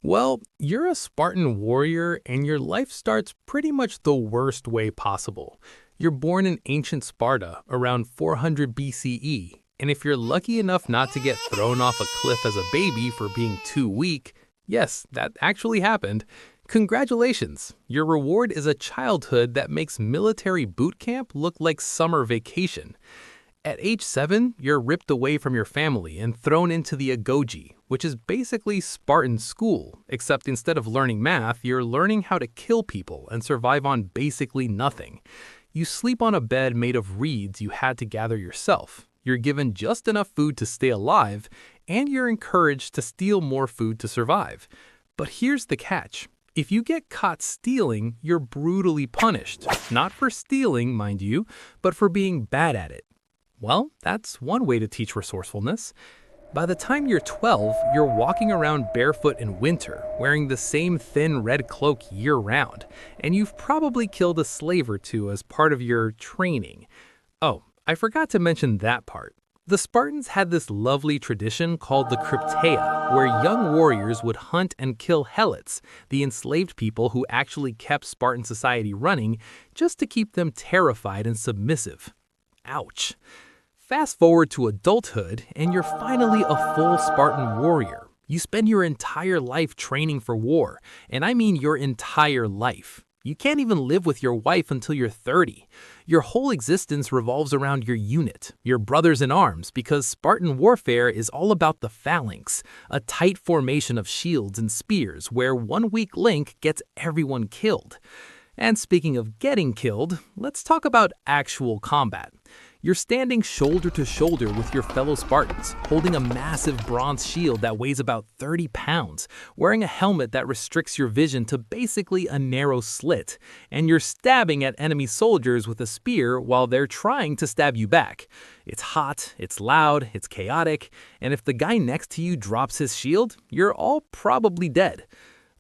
Well, you're a Spartan warrior and your life starts pretty much the worst way possible. You're born in ancient Sparta around 400 BCE, and if you're lucky enough not to get thrown off a cliff as a baby for being too weak, yes, that actually happened, congratulations! Your reward is a childhood that makes military boot camp look like summer vacation. At age 7, you're ripped away from your family and thrown into the agoge, which is basically Spartan school, except instead of learning math, you're learning how to kill people and survive on basically nothing. You sleep on a bed made of reeds you had to gather yourself. You're given just enough food to stay alive, and you're encouraged to steal more food to survive. But here's the catch. If you get caught stealing, you're brutally punished. Not for stealing, mind you, but for being bad at it. Well, that's one way to teach resourcefulness. By the time you're 12, you're walking around barefoot in winter, wearing the same thin red cloak year-round, and you've probably killed a slave or two as part of your training. Oh, I forgot to mention that part. The Spartans had this lovely tradition called the Crypteia, where young warriors would hunt and kill helots, the enslaved people who actually kept Spartan society running, just to keep them terrified and submissive. Ouch. Fast forward to adulthood, and you're finally a full Spartan warrior. You spend your entire life training for war, and I mean your entire life. You can't even live with your wife until you're 30. Your whole existence revolves around your unit, your brothers in arms, because Spartan warfare is all about the phalanx, a tight formation of shields and spears where one weak link gets everyone killed. And speaking of getting killed, let's talk about actual combat. You're standing shoulder to shoulder with your fellow Spartans, holding a massive bronze shield that weighs about 30 pounds, wearing a helmet that restricts your vision to basically a narrow slit, and you're stabbing at enemy soldiers with a spear while they're trying to stab you back. It's hot, it's loud, it's chaotic, and if the guy next to you drops his shield, you're all probably dead.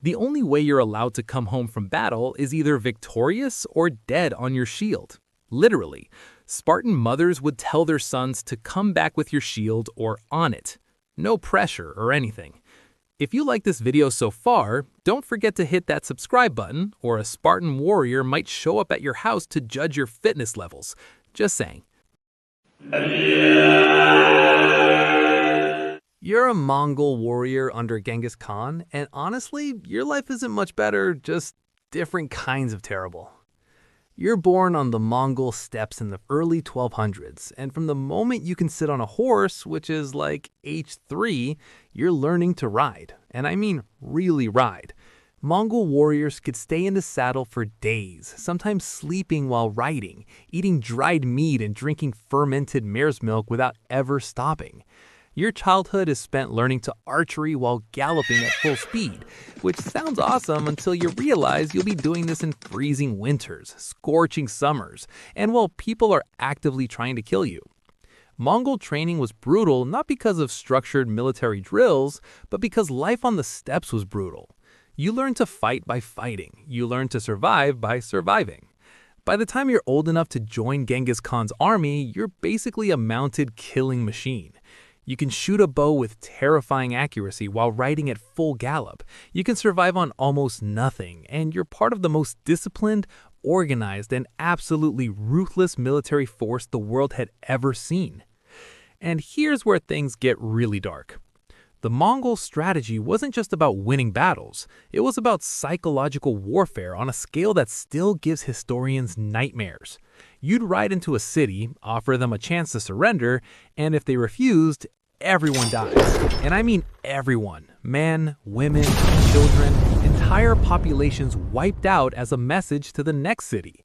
The only way you're allowed to come home from battle is either victorious or dead on your shield. Literally. Spartan mothers would tell their sons to come back with your shield or on it. No pressure or anything. If you like this video so far, don't forget to hit that subscribe button, or a Spartan warrior might show up at your house to judge your fitness levels. Just saying. You're a Mongol warrior under Genghis Khan, and honestly, your life isn't much better, just different kinds of terrible. You're born on the Mongol steppes in the early 1200s, and from the moment you can sit on a horse, which is like age 3, you're learning to ride. And I mean really ride. Mongol warriors could stay in the saddle for days, sometimes sleeping while riding, eating dried meat and drinking fermented mare's milk without ever stopping. Your childhood is spent learning to archery while galloping at full speed, which sounds awesome until you realize you'll be doing this in freezing winters, scorching summers, and while people are actively trying to kill you. Mongol training was brutal not because of structured military drills, but because life on the steppes was brutal. You learn to fight by fighting. You learn to survive by surviving. By the time you're old enough to join Genghis Khan's army, you're basically a mounted killing machine. You can shoot a bow with terrifying accuracy while riding at full gallop. You can survive on almost nothing, and you're part of the most disciplined, organized, and absolutely ruthless military force the world had ever seen. And here's where things get really dark. The Mongol strategy wasn't just about winning battles. It was about psychological warfare on a scale that still gives historians nightmares. You'd ride into a city, offer them a chance to surrender, and if they refused, everyone dies. And I mean everyone. Men, women, children, entire populations wiped out as a message to the next city.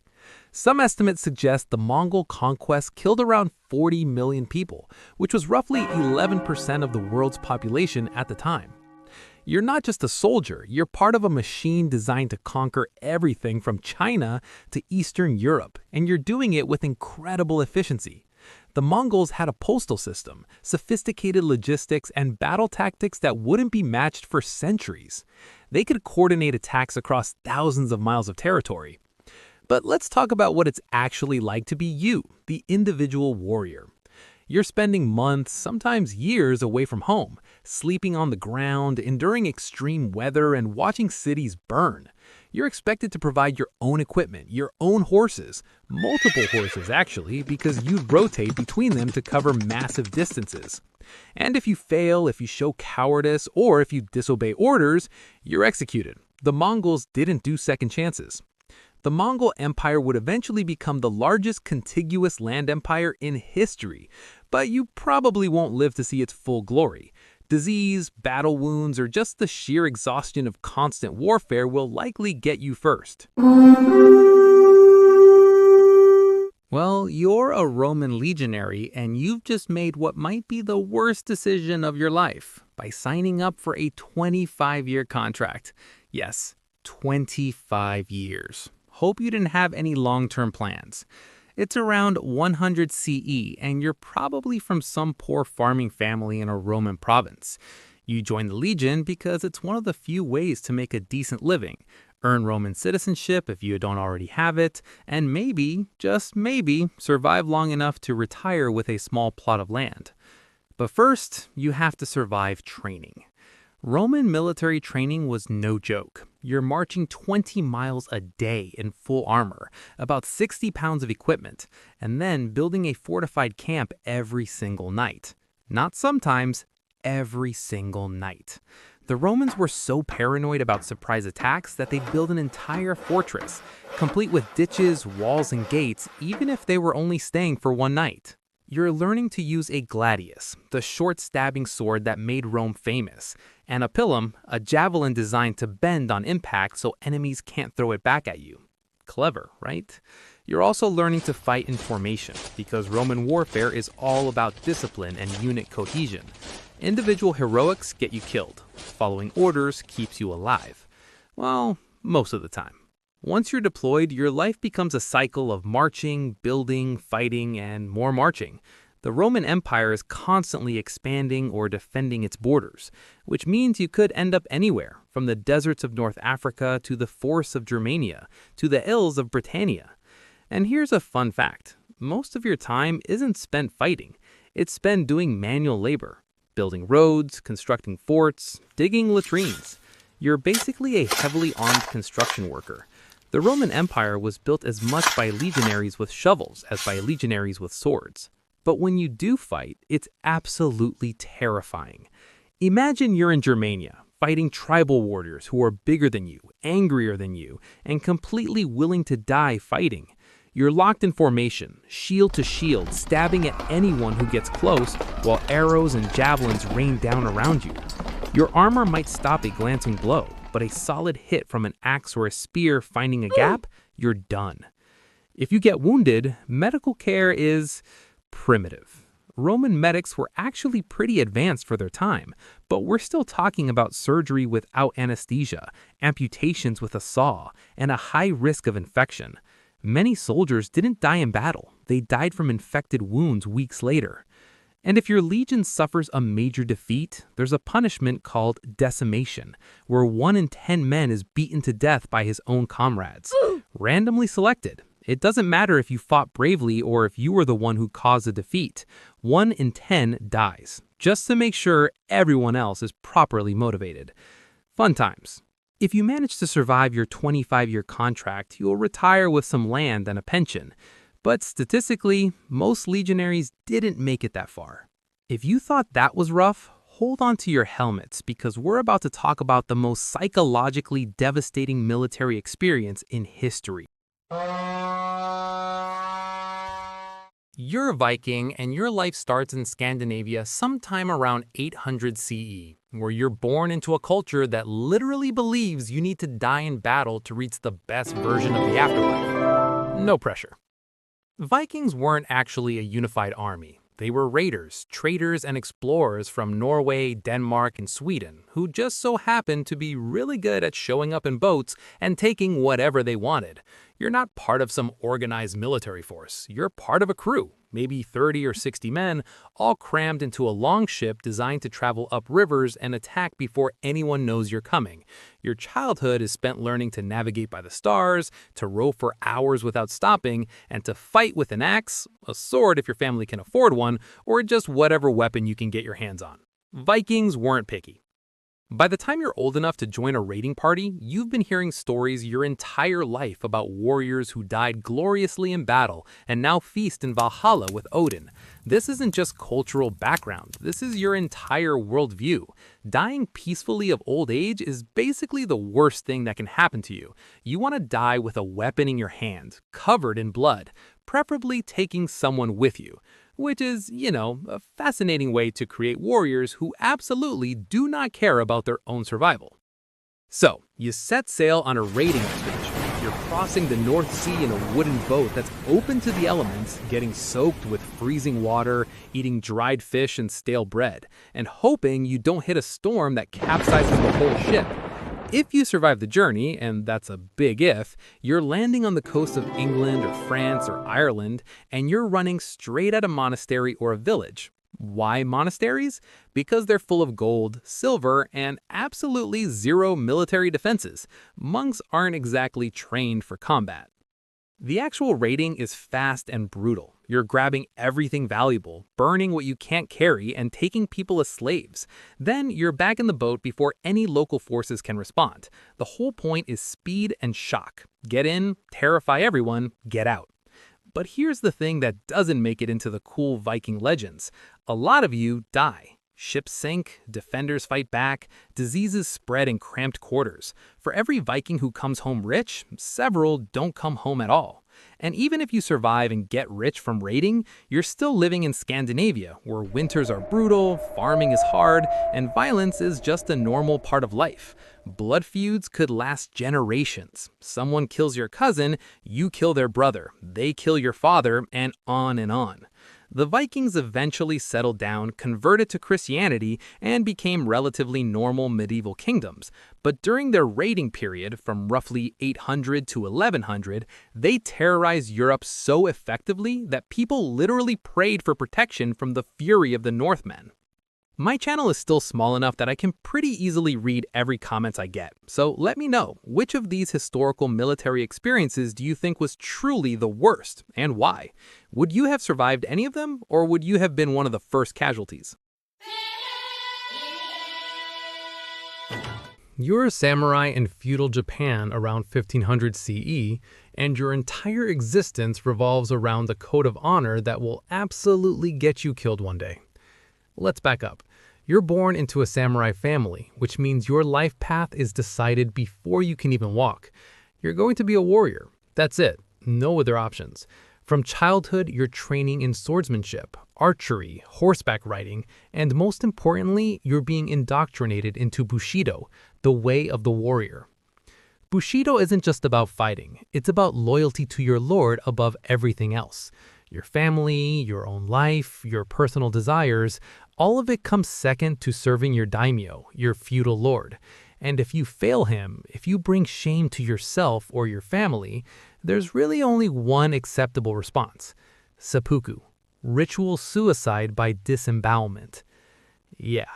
Some estimates suggest the Mongol conquest killed around 40 million people, which was roughly 11% of the world's population at the time. You're not just a soldier, you're part of a machine designed to conquer everything from China to Eastern Europe, and you're doing it with incredible efficiency. The Mongols had a postal system, sophisticated logistics, and battle tactics that wouldn't be matched for centuries. They could coordinate attacks across thousands of miles of territory. But let's talk about what it's actually like to be you, the individual warrior. You're spending months, sometimes years away from home, sleeping on the ground, enduring extreme weather, and watching cities burn. You're expected to provide your own equipment, your own horses, multiple horses actually, because you'd rotate between them to cover massive distances. And if you fail, if you show cowardice, or if you disobey orders, you're executed. The Mongols didn't do second chances. The Mongol Empire would eventually become the largest contiguous land empire in history, but you probably won't live to see its full glory. Disease, battle wounds, or just the sheer exhaustion of constant warfare will likely get you first. Well, you're a Roman legionary, and you've just made what might be the worst decision of your life by signing up for a 25-year contract. Yes, 25 years. Hope you didn't have any long-term plans. It's around 100 CE, and you're probably from some poor farming family in a Roman province. You join the Legion because it's one of the few ways to make a decent living, earn Roman citizenship if you don't already have it, and maybe, just maybe, survive long enough to retire with a small plot of land. But first, you have to survive training. Roman military training was no joke. You're marching 20 miles a day in full armor, about 60 pounds of equipment, and then building a fortified camp every single night. Not sometimes, every single night. The Romans were so paranoid about surprise attacks that they'd build an entire fortress, complete with ditches, walls, and gates, even if they were only staying for one night. You're learning to use a gladius, the short stabbing sword that made Rome famous, and a pilum, a javelin designed to bend on impact so enemies can't throw it back at you. Clever, right? You're also learning to fight in formation, because Roman warfare is all about discipline and unit cohesion. Individual heroics get you killed. Following orders keeps you alive. Well, most of the time. Once you're deployed, your life becomes a cycle of marching, building, fighting, and more marching. The Roman Empire is constantly expanding or defending its borders, which means you could end up anywhere, from the deserts of North Africa to the forests of Germania to the hills of Britannia. And here's a fun fact. Most of your time isn't spent fighting. It's spent doing manual labor, building roads, constructing forts, digging latrines. You're basically a heavily armed construction worker. The Roman Empire was built as much by legionaries with shovels as by legionaries with swords. But when you do fight, it's absolutely terrifying. Imagine you're in Germania, fighting tribal warriors who are bigger than you, angrier than you, and completely willing to die fighting. You're locked in formation, shield to shield, stabbing at anyone who gets close, while arrows and javelins rain down around you. Your armor might stop a glancing blow, but a solid hit from an axe or a spear finding a gap, you're done. If you get wounded, medical care is primitive. Roman medics were actually pretty advanced for their time, but we're still talking about surgery without anesthesia, amputations with a saw, and a high risk of infection. Many soldiers didn't die in battle. They died from infected wounds weeks later. And if your legion suffers a major defeat, there's a punishment called decimation, where 1 in 10 men is beaten to death by his own comrades. Randomly selected. It doesn't matter if you fought bravely or if you were the one who caused the defeat. 1 in 10 dies, just to make sure everyone else is properly motivated. Fun times. If you manage to survive your 25-year contract, you'll retire with some land and a pension. But statistically, most legionaries didn't make it that far. If you thought that was rough, hold on to your helmets because we're about to talk about the most psychologically devastating military experience in history. You're a Viking and your life starts in Scandinavia sometime around 800 CE, where you're born into a culture that literally believes you need to die in battle to reach the best version of the afterlife. No pressure. Vikings weren't actually a unified army. They were raiders, traders, and explorers from Norway, Denmark, and Sweden, who just so happened to be really good at showing up in boats and taking whatever they wanted. You're not part of some organized military force. You're part of a crew, maybe 30 or 60 men, all crammed into a long ship designed to travel up rivers and attack before anyone knows you're coming. Your childhood is spent learning to navigate by the stars, to row for hours without stopping, and to fight with an axe, a sword if your family can afford one, or just whatever weapon you can get your hands on. Vikings weren't picky. By the time you're old enough to join a raiding party, you've been hearing stories your entire life about warriors who died gloriously in battle and now feast in Valhalla with Odin. This isn't just cultural background, this is your entire worldview. Dying peacefully of old age is basically the worst thing that can happen to you. You want to die with a weapon in your hand, covered in blood, preferably taking someone with you. Which is, a fascinating way to create warriors who absolutely do not care about their own survival. So, you set sail on a raiding expedition. You're crossing the North Sea in a wooden boat that's open to the elements, getting soaked with freezing water, eating dried fish and stale bread, and hoping you don't hit a storm that capsizes the whole ship. If you survive the journey, and that's a big if, you're landing on the coast of England or France or Ireland, and you're running straight at a monastery or a village. Why monasteries? Because they're full of gold, silver, and absolutely zero military defenses. Monks aren't exactly trained for combat. The actual raiding is fast and brutal. You're grabbing everything valuable, burning what you can't carry, and taking people as slaves. Then you're back in the boat before any local forces can respond. The whole point is speed and shock. Get in, terrify everyone, get out. But here's the thing that doesn't make it into the cool Viking legends. A lot of you die. Ships sink, defenders fight back, diseases spread in cramped quarters. For every Viking who comes home rich, several don't come home at all. And even if you survive and get rich from raiding, you're still living in Scandinavia, where winters are brutal, farming is hard, and violence is just a normal part of life. Blood feuds could last generations. Someone kills your cousin, you kill their brother, they kill your father, and on and on. The Vikings eventually settled down, converted to Christianity, and became relatively normal medieval kingdoms. But during their raiding period, from roughly 800 to 1100, they terrorized Europe so effectively that people literally prayed for protection from the fury of the Northmen. My channel is still small enough that I can pretty easily read every comment I get, so let me know, which of these historical military experiences do you think was truly the worst, and why? Would you have survived any of them, or would you have been one of the first casualties? You're a samurai in feudal Japan around 1500 CE, and your entire existence revolves around a code of honor that will absolutely get you killed one day. Let's back up. You're born into a samurai family, which means your life path is decided before you can even walk. You're going to be a warrior. That's it. No other options. From childhood, you're training in swordsmanship, archery, horseback riding, and most importantly, you're being indoctrinated into Bushido, the way of the warrior. Bushido isn't just about fighting. It's about loyalty to your lord above everything else. Your family, your own life, your personal desires, all of it comes second to serving your daimyo, your feudal lord. And if you fail him, if you bring shame to yourself or your family, there's really only one acceptable response: seppuku, ritual suicide by disembowelment. Yeah.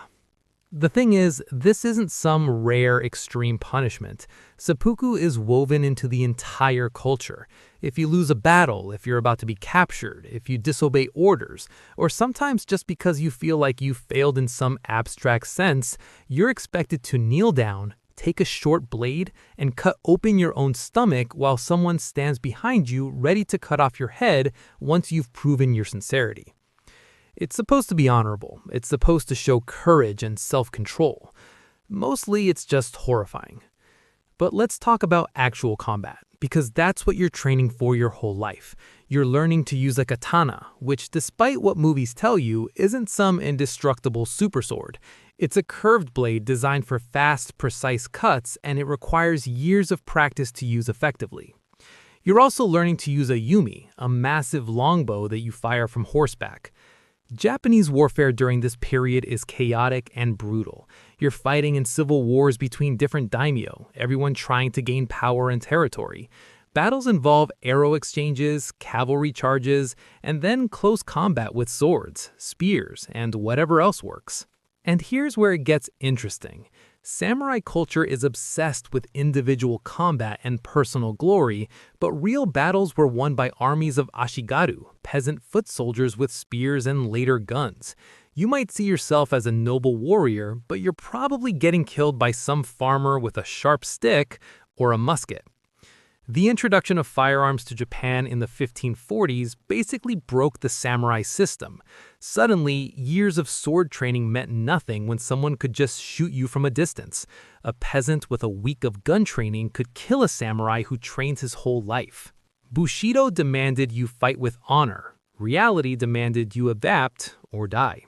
The thing is, this isn't some rare extreme punishment. Seppuku is woven into the entire culture. If you lose a battle, if you're about to be captured, if you disobey orders, or sometimes just because you feel like you failed in some abstract sense, you're expected to kneel down, take a short blade, and cut open your own stomach while someone stands behind you ready to cut off your head once you've proven your sincerity. It's supposed to be honorable. It's supposed to show courage and self-control. Mostly, it's just horrifying. But let's talk about actual combat, because that's what you're training for your whole life. You're learning to use a katana, which, despite what movies tell you, isn't some indestructible super sword. It's a curved blade designed for fast, precise cuts, and it requires years of practice to use effectively. You're also learning to use a yumi, a massive longbow that you fire from horseback. Japanese warfare during this period is chaotic and brutal. You're fighting in civil wars between different daimyo, everyone trying to gain power and territory. Battles involve arrow exchanges, cavalry charges, and then close combat with swords, spears, and whatever else works. And here's where it gets interesting. Samurai culture is obsessed with individual combat and personal glory, but real battles were won by armies of ashigaru, peasant foot soldiers with spears and later guns. You might see yourself as a noble warrior, but you're probably getting killed by some farmer with a sharp stick or a musket. The introduction of firearms to Japan in the 1540s basically broke the samurai system. Suddenly, years of sword training meant nothing when someone could just shoot you from a distance. A peasant with a week of gun training could kill a samurai who trains his whole life. Bushido demanded you fight with honor. Reality demanded you adapt or die.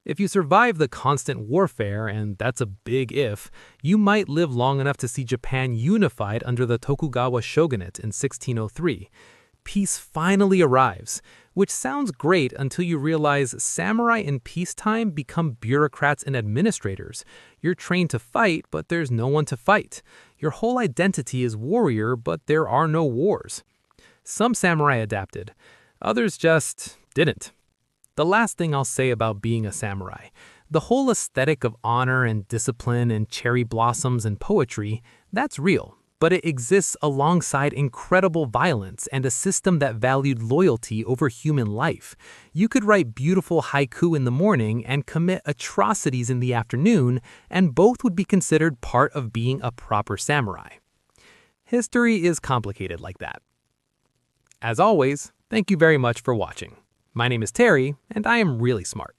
If you survive the constant warfare, and that's a big if, you might live long enough to see Japan unified under the Tokugawa shogunate in 1603. Peace finally arrives, which sounds great until you realize samurai in peacetime become bureaucrats and administrators. You're trained to fight, but there's no one to fight. Your whole identity is warrior, but there are no wars. Some samurai adapted, others just didn't. The last thing I'll say about being a samurai, the whole aesthetic of honor and discipline and cherry blossoms and poetry, that's real, but it exists alongside incredible violence and a system that valued loyalty over human life. You could write beautiful haiku in the morning and commit atrocities in the afternoon, and both would be considered part of being a proper samurai. History is complicated like that. As always, thank you very much for watching. My name is Terry, and I am really smart.